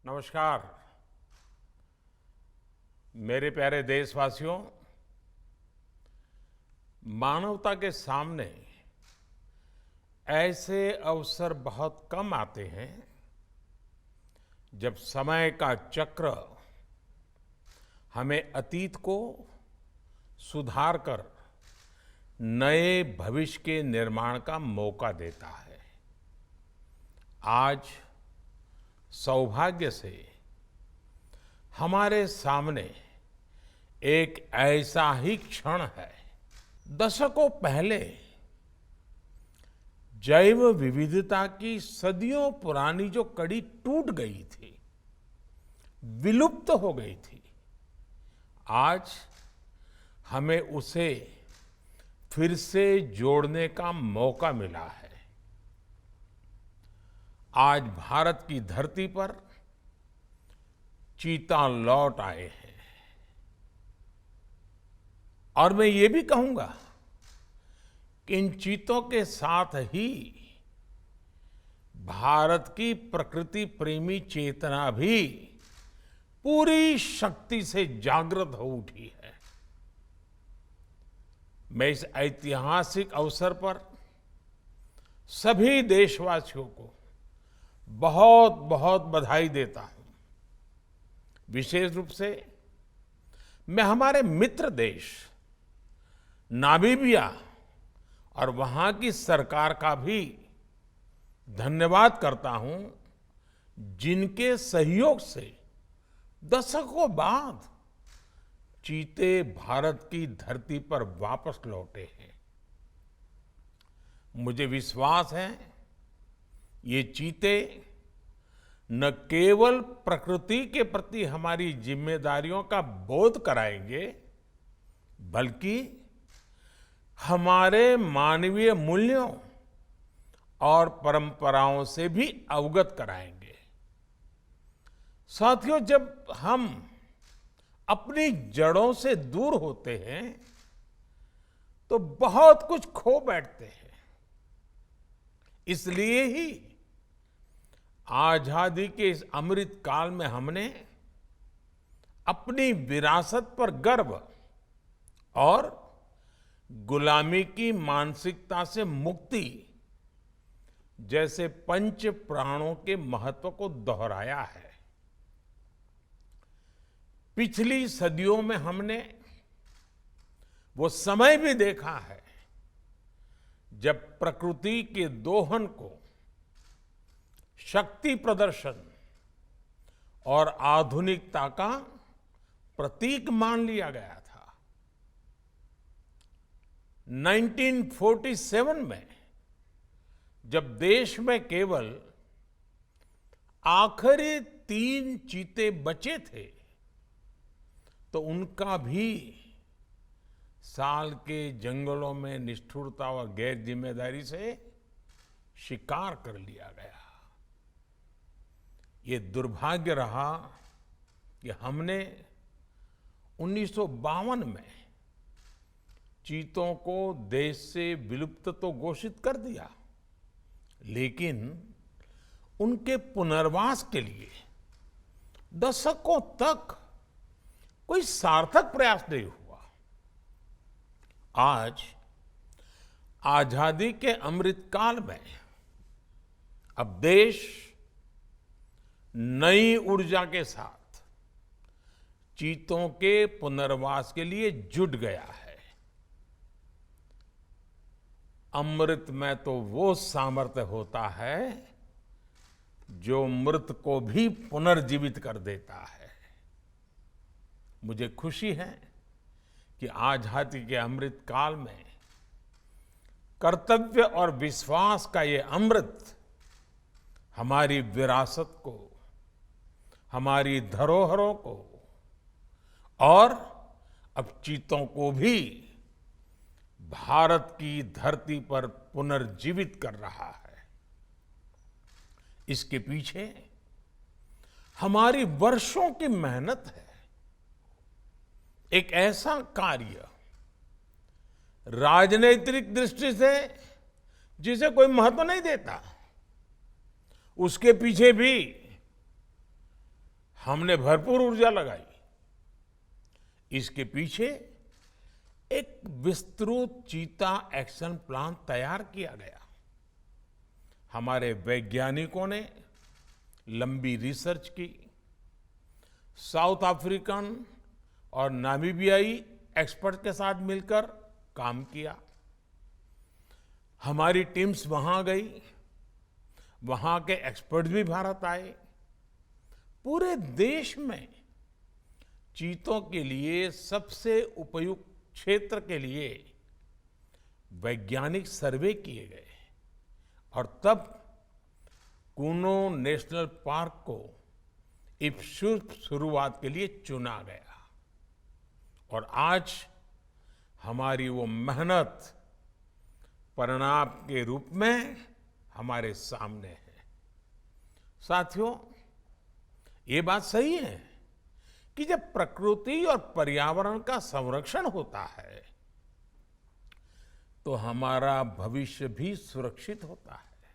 नमस्कार। मेरे प्यारे देशवासियों, मानवता के सामने ऐसे अवसर बहुत कम आते हैं जब समय का चक्र हमें अतीत को सुधार कर नए भविष्य के निर्माण का मौका देता है। आज सौभाग्य से हमारे सामने एक ऐसा ही क्षण है। दशकों पहले जैव विविधता की सदियों पुरानी जो कड़ी टूट गई थी, विलुप्त हो गई थी, आज हमें उसे फिर से जोड़ने का मौका मिला है। आज भारत की धरती पर चीता लौट आए हैं और मैं ये भी कहूंगा कि इन चीतों के साथ ही भारत की प्रकृति प्रेमी चेतना भी पूरी शक्ति से जागृत हो उठी है। मैं इस ऐतिहासिक अवसर पर सभी देशवासियों को बहुत बहुत बधाई देता हूं। विशेष रूप से मैं हमारे मित्र देश नामीबिया और वहां की सरकार का भी धन्यवाद करता हूं, जिनके सहयोग से दशकों बाद चीते भारत की धरती पर वापस लौटे हैं। मुझे विश्वास है ये चीते न केवल प्रकृति के प्रति हमारी जिम्मेदारियों का बोध कराएंगे, बल्कि हमारे मानवीय मूल्यों और परंपराओं से भी अवगत कराएंगे। साथियों, जब हम अपनी जड़ों से दूर होते हैं तो बहुत कुछ खो बैठते हैं। इसलिए ही आजादी के इस अमृत काल में हमने अपनी विरासत पर गर्व और गुलामी की मानसिकता से मुक्ति जैसे पंच प्राणों के महत्व को दोहराया है। पिछली सदियों में हमने वो समय भी देखा है जब प्रकृति के दोहन को शक्ति प्रदर्शन और आधुनिकता का प्रतीक मान लिया गया था। 1947 में जब देश में केवल आखिरी 3 चीते बचे थे तो उनका भी साल के जंगलों में निष्ठुरता और गैर जिम्मेदारी से शिकार कर लिया गया। ये दुर्भाग्य रहा कि हमने 1952 में चीतों को देश से विलुप्त तो घोषित कर दिया, लेकिन उनके पुनर्वास के लिए दशकों तक कोई सार्थक प्रयास नहीं हुआ। आज आजादी के अमृत काल में अब देश नई ऊर्जा के साथ चीतों के पुनर्वास के लिए जुट गया है। अमृत में तो वो सामर्थ्य होता है जो मृत को भी पुनर्जीवित कर देता है। मुझे खुशी है कि आजादी के अमृत काल में कर्तव्य और विश्वास का ये अमृत हमारी विरासत को, हमारी धरोहरों को और अब चीतों को भी भारत की धरती पर पुनर्जीवित कर रहा है। इसके पीछे हमारी वर्षों की मेहनत है। एक ऐसा कार्य राजनीतिक दृष्टि से जिसे कोई महत्व नहीं देता, उसके पीछे भी हमने भरपूर ऊर्जा लगाई। इसके पीछे एक विस्तृत चीता एक्शन प्लान तैयार किया गया। हमारे वैज्ञानिकों ने लंबी रिसर्च की, साउथ अफ्रीकन और नामीबियाई एक्सपर्ट के साथ मिलकर काम किया। हमारी टीम्स वहां गई, वहां के एक्सपर्ट भी भारत आए। पूरे देश में चीतों के लिए सबसे उपयुक्त क्षेत्र के लिए वैज्ञानिक सर्वे किए गए और तब कूनो नेशनल पार्क को इस शुभ शुरुआत के लिए चुना गया। और आज हमारी वो मेहनत परिणाम के रूप में हमारे सामने है। साथियों, ये बात सही है कि जब प्रकृति और पर्यावरण का संरक्षण होता है तो हमारा भविष्य भी सुरक्षित होता है,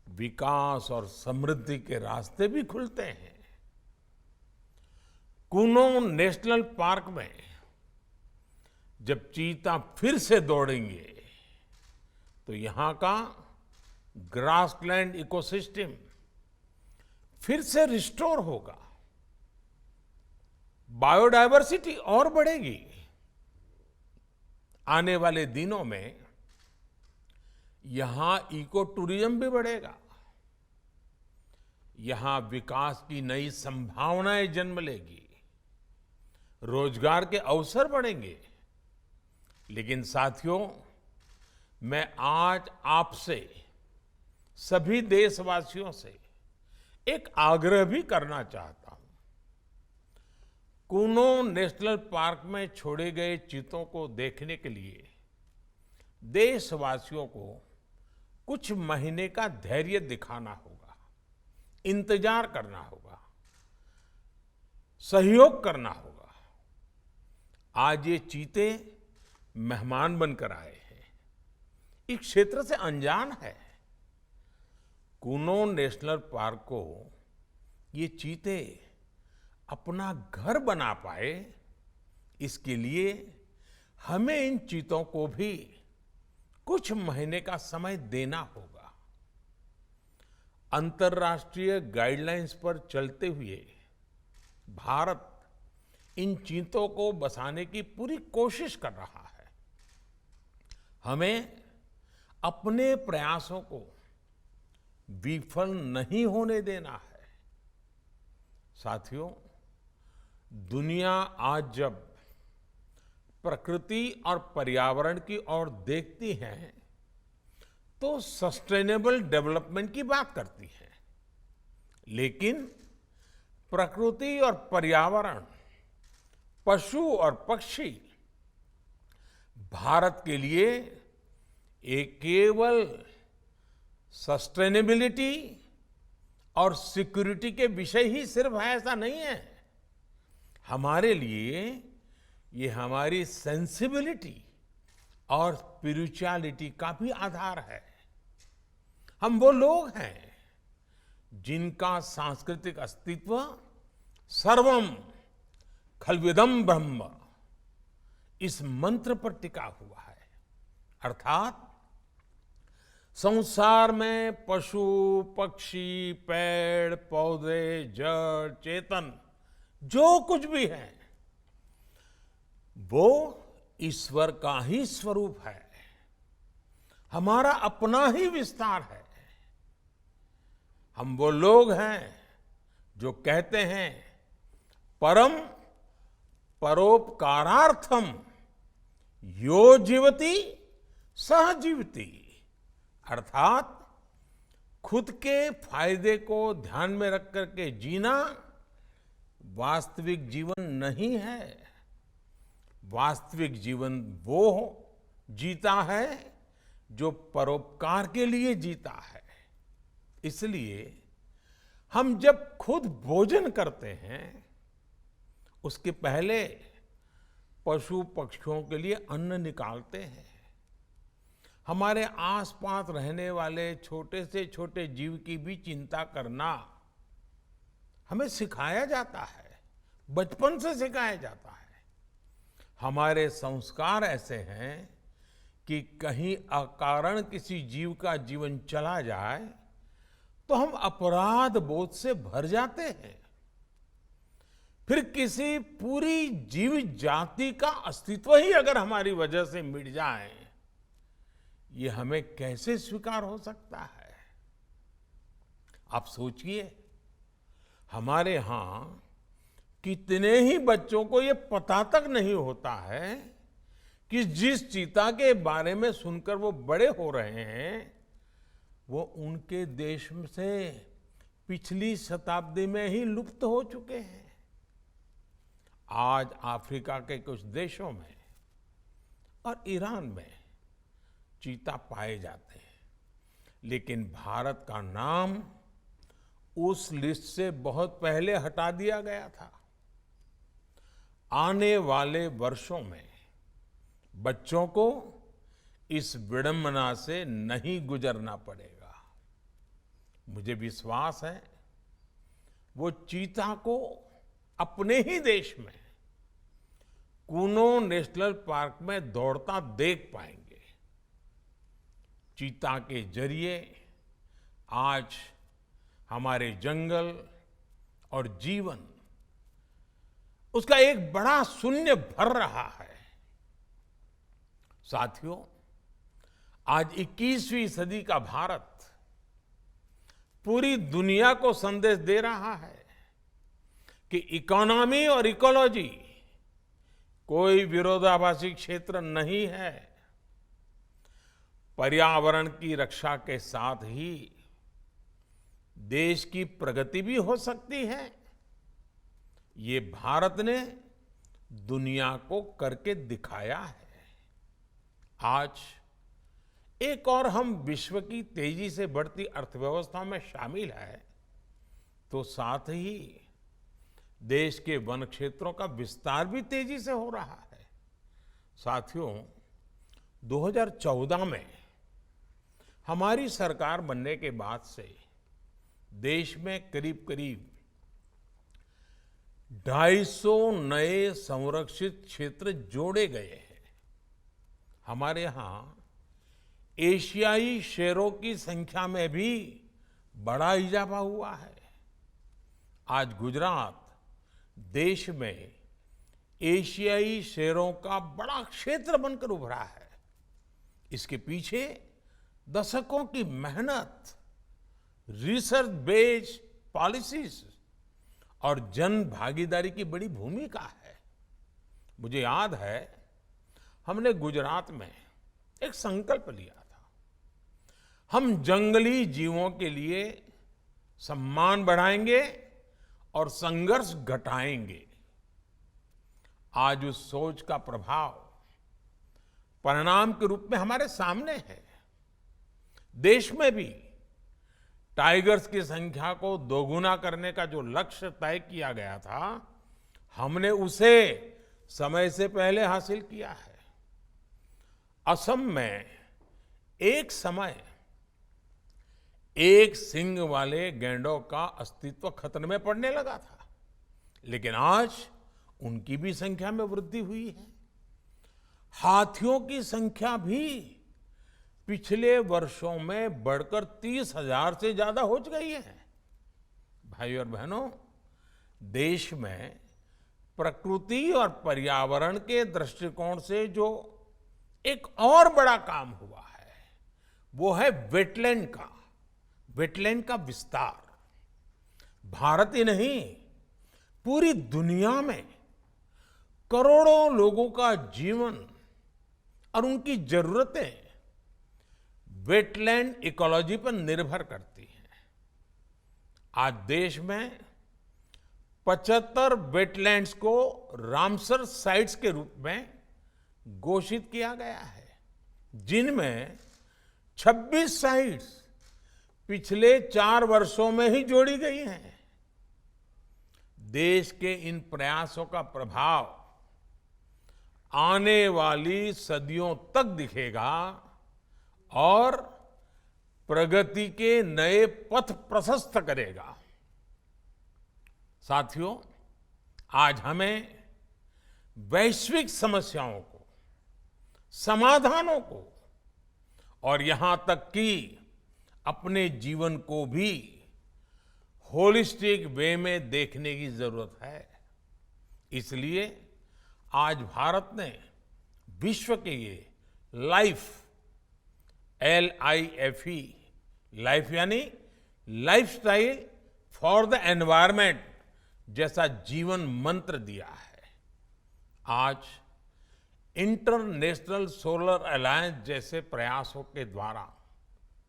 विकास और समृद्धि के रास्ते भी खुलते हैं। कूनो नेशनल पार्क में जब चीता फिर से दौड़ेंगे तो यहां का ग्रासलैंड इकोसिस्टम फिर से रिस्टोर होगा, बायोडायवर्सिटी और बढ़ेगी। आने वाले दिनों में यहां इको टूरिज्म भी बढ़ेगा, यहां विकास की नई संभावनाएं जन्म लेगी, रोजगार के अवसर बढ़ेंगे। लेकिन साथियों, मैं आज आपसे सभी देशवासियों से एक आग्रह भी करना चाहता हूं। कूनो नेशनल पार्क में छोड़े गए चीतों को देखने के लिए देशवासियों को कुछ महीने का धैर्य दिखाना होगा, इंतजार करना होगा, सहयोग करना होगा। आज ये चीते मेहमान बनकर आए हैं, इस क्षेत्र से अनजान है। कूनो नेशनल पार्क को ये चीते अपना घर बना पाए, इसके लिए हमें इन चीतों को भी कुछ महीने का समय देना होगा। अंतर्राष्ट्रीय गाइडलाइंस पर चलते हुए भारत इन चीतों को बसाने की पूरी कोशिश कर रहा है। हमें अपने प्रयासों को विफल नहीं होने देना है। साथियों, दुनिया आज जब प्रकृति और पर्यावरण की ओर देखती है तो सस्टेनेबल डेवलपमेंट की बात करती है, लेकिन प्रकृति और पर्यावरण, पशु और पक्षी भारत के लिए एक केवल सस्टेनेबिलिटी और सिक्योरिटी के विषय ही सिर्फ है ऐसा नहीं है। हमारे लिए ये हमारी सेंसिबिलिटी और स्पिरिचुअलिटी का भी आधार है। हम वो लोग हैं जिनका सांस्कृतिक अस्तित्व सर्वम खल्विदम ब्रह्म इस मंत्र पर टिका हुआ है। अर्थात संसार में पशु, पक्षी, पेड़, पौधे, जड़, चेतन जो कुछ भी है वो ईश्वर का ही स्वरूप है, हमारा अपना ही विस्तार है। हम वो लोग हैं जो कहते हैं परम परोपकारार्थम यो जीवति सह जीवति, अर्थात खुद के फायदे को ध्यान में रख करके जीना वास्तविक जीवन नहीं है। वास्तविक जीवन वो जीता है जो परोपकार के लिए जीता है। इसलिए हम जब खुद भोजन करते हैं उसके पहले पशु पक्षियों के लिए अन्न निकालते हैं। हमारे आसपास रहने वाले छोटे से छोटे जीव की भी चिंता करना हमें सिखाया जाता है, बचपन से सिखाया जाता है। हमारे संस्कार ऐसे हैं कि कहीं अकारण किसी जीव का जीवन चला जाए तो हम अपराध बोध से भर जाते हैं। फिर किसी पूरी जीव जाति का अस्तित्व ही अगर हमारी वजह से मिट जाए, ये हमें कैसे स्वीकार हो सकता है? आप सोचिए, हमारे यहां कितने ही बच्चों को ये पता तक नहीं होता है कि जिस चीता के बारे में सुनकर वो बड़े हो रहे हैं, वो उनके देश से पिछली शताब्दी में ही लुप्त हो चुके हैं। आज अफ्रीका के कुछ देशों में और ईरान में चीता पाए जाते हैं, लेकिन भारत का नाम उस लिस्ट से बहुत पहले हटा दिया गया था। आने वाले वर्षों में बच्चों को इस विडंबना से नहीं गुजरना पड़ेगा। मुझे विश्वास है वो चीता को अपने ही देश में कूनो नेशनल पार्क में दौड़ता देख पाएंगे। चीता के जरिए आज हमारे जंगल और जीवन, उसका एक बड़ा शून्य भर रहा है। साथियों, आज 21वीं सदी का भारत पूरी दुनिया को संदेश दे रहा है कि इकोनॉमी और इकोलॉजी कोई विरोधाभासी क्षेत्र नहीं है। पर्यावरण की रक्षा के साथ ही देश की प्रगति भी हो सकती है। ये भारत ने दुनिया को करके दिखाया है। आज एक और हम विश्व की तेजी से बढ़ती अर्थव्यवस्था में शामिल है, तो साथ ही देश के वन क्षेत्रों का विस्तार भी तेजी से हो रहा है। साथियों, 2014 में हमारी सरकार बनने के बाद से देश में करीब करीब 250 नए संरक्षित क्षेत्र जोड़े गए हैं। हमारे यहाँ एशियाई शेरों की संख्या में भी बड़ा इजाफा हुआ है। आज गुजरात देश में एशियाई शेरों का बड़ा क्षेत्र बनकर उभरा है। इसके पीछे दशकों की मेहनत, रिसर्च बेस्ड पॉलिसीज और जन भागीदारी की बड़ी भूमिका है। मुझे याद है, हमने गुजरात में एक संकल्प लिया था, हम जंगली जीवों के लिए सम्मान बढ़ाएंगे और संघर्ष घटाएंगे। आज उस सोच का प्रभाव परिणाम के रूप में हमारे सामने है। देश में भी टाइगर्स की संख्या को दोगुना करने का जो लक्ष्य तय किया गया था, हमने उसे समय से पहले हासिल किया है। असम में एक समय एक सींग वाले गैंडों का अस्तित्व खतरे में पड़ने लगा था, लेकिन आज उनकी भी संख्या में वृद्धि हुई है। हाथियों की संख्या भी पिछले वर्षों में बढ़कर 30,000 से ज्यादा हो गई है। भाइयों और बहनों, देश में प्रकृति और पर्यावरण के दृष्टिकोण से जो एक और बड़ा काम हुआ है, वो है वेटलैंड का विस्तार। भारत ही नहीं, पूरी दुनिया में करोड़ों लोगों का जीवन और उनकी जरूरतें वेटलैंड इकोलॉजी पर निर्भर करती हैं। आज देश में 75 वेटलैंड्स को रामसर साइट्स के रूप में घोषित किया गया है, जिनमें 26 साइट्स पिछले 4 वर्षों में ही जोड़ी गई हैं। देश के इन प्रयासों का प्रभाव आने वाली सदियों तक दिखेगा और प्रगति के नए पथ प्रशस्त करेगा। साथियों, आज हमें वैश्विक समस्याओं को, समाधानों को और यहां तक कि अपने जीवन को भी होलिस्टिक वे में देखने की जरूरत है। इसलिए आज भारत ने विश्व के ये लाइफ, LIFE, लाइफ यानी लाइफस्टाइल फॉर द एनवायरमेंट जैसा जीवन मंत्र दिया है। आज इंटरनेशनल सोलर अलायंस जैसे प्रयासों के द्वारा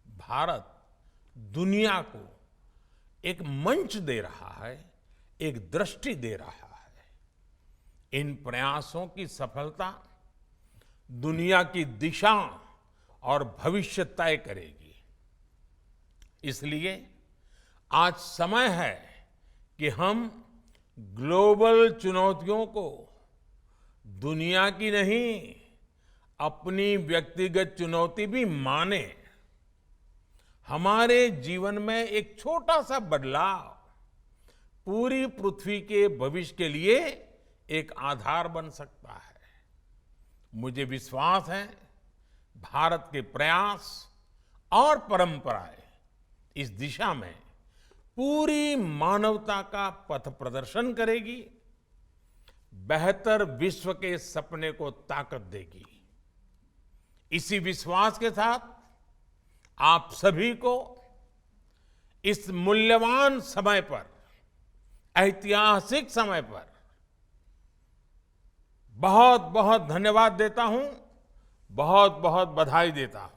भारत दुनिया को एक मंच दे रहा है, एक दृष्टि दे रहा है। इन प्रयासों की सफलता दुनिया की दिशा और भविष्य तय करेगी। इसलिए आज समय है कि हम ग्लोबल चुनौतियों को दुनिया की नहीं, अपनी व्यक्तिगत चुनौती भी माने। हमारे जीवन में एक छोटा सा बदलाव पूरी पृथ्वी के भविष्य के लिए एक आधार बन सकता है। मुझे विश्वास है भारत के प्रयास और परंपराएं इस दिशा में पूरी मानवता का पथ प्रदर्शन करेगी, बेहतर विश्व के सपने को ताकत देगी। इसी विश्वास के साथ आप सभी को इस मूल्यवान समय पर, ऐतिहासिक समय पर बहुत बहुत धन्यवाद देता हूं, बहुत बहुत बधाई देता हूं।